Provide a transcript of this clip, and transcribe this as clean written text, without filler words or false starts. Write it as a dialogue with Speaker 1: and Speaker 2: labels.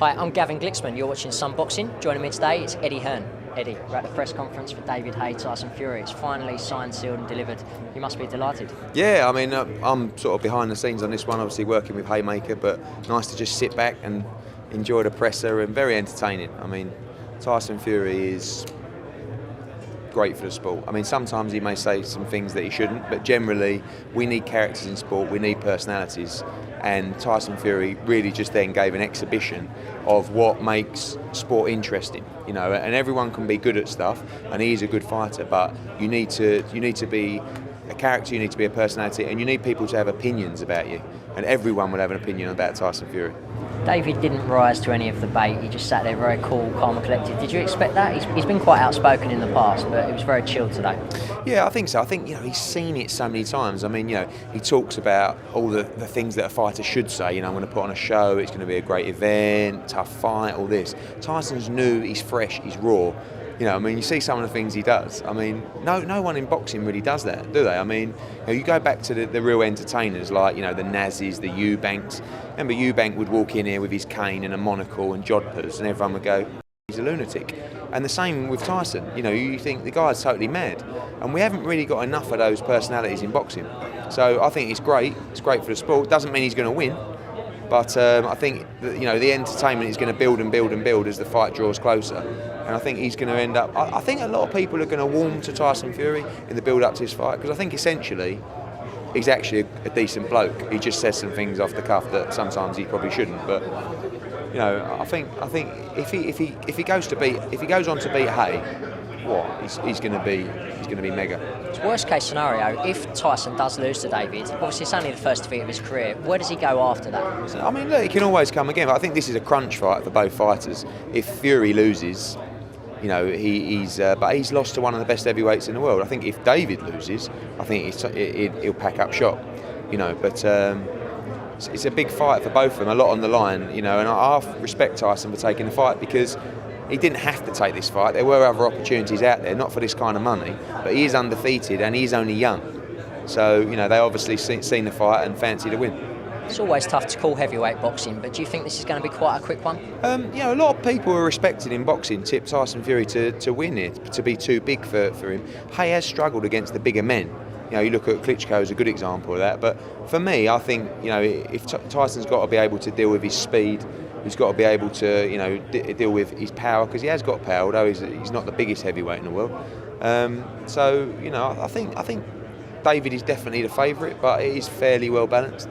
Speaker 1: Hi, I'm Gavin Glicksman. You're watching Sun Boxing. Joining me today is Eddie Hearn. Eddie, we're at the press conference for David Haye, Tyson Fury. It's finally signed, sealed and delivered. You must be delighted.
Speaker 2: Yeah, I mean, I'm sort of behind the scenes on this one, obviously working with Haymaker, but nice to just sit back and enjoy the presser, and very entertaining. I mean, Tyson Fury is great for the sport. I mean, sometimes he may say some things that he shouldn't, but generally we need characters in sport, we need personalities, and Tyson Fury really just then gave an exhibition of what makes sport interesting, you know, and everyone can be good at stuff, and he's a good fighter, but you need to be a character, you need to be a personality, and you need people to have opinions about you, and everyone will have an opinion about Tyson Fury.
Speaker 1: David didn't rise to any of the bait. He just sat there very cool, calm and collected. Did you expect that? He's been quite outspoken in the past, but it was very chilled today.
Speaker 2: Yeah, I think so. I think, you know, he's seen it so many times. I mean, you know, he talks about all the things that a fighter should say. You know, I'm going to put on a show, it's going to be a great event, tough fight, all this. Tyson's new, he's fresh, he's raw. You know, I mean, you see some of the things he does. I mean, no one in boxing really does that, do they? I mean, you go back to the real entertainers like, you know, the Nazis, the Eubanks. Remember, Eubank would walk in here with his cane and a monocle and jodhpurs, and everyone would go, he's a lunatic. And the same with Tyson. You know, you think the guy's totally mad. And we haven't really got enough of those personalities in boxing. So I think it's great. It's great for the sport. Doesn't mean he's going to win. But I think that, you know, the entertainment is going to build and build and build as the fight draws closer. And I think he's going to end up... I think a lot of people are going to warm to Tyson Fury in the build-up to his fight, because I think essentially he's actually a decent bloke. He just says some things off the cuff that sometimes he probably shouldn't. But you know, I think if he goes on to beat Haye, he's going to be mega.
Speaker 1: Worst case scenario, if Tyson does lose to David, obviously it's only the first defeat of his career. Where does he go after that?
Speaker 2: I mean, look, he can always come again. But I think this is a crunch fight for both fighters. If Fury loses, you know, but he's lost to one of the best heavyweights in the world. I think if David loses, I think he'll pack up shop, you know. But it's a big fight for both of them, a lot on the line, you know. And I respect Tyson for taking the fight, because he didn't have to take this fight. There were other opportunities out there, not for this kind of money, but he is undefeated and he's only young. So, you know, they obviously seen the fight and fancy the win.
Speaker 1: It's always tough to call heavyweight boxing, but do you think this is going to be quite a quick one?
Speaker 2: You know, a lot of people who are respected in boxing tip Tyson Fury to win it, to be too big for him. Haye has struggled against the bigger men. You know, you look at Klitschko as a good example of that. But for me, I think, you know, if Tyson's got to be able to deal with his speed, he's got to be able to, you know, deal with his power, because he has got power, although he's not the biggest heavyweight in the world. So, you know, I think David is definitely the favourite, but it is fairly well balanced.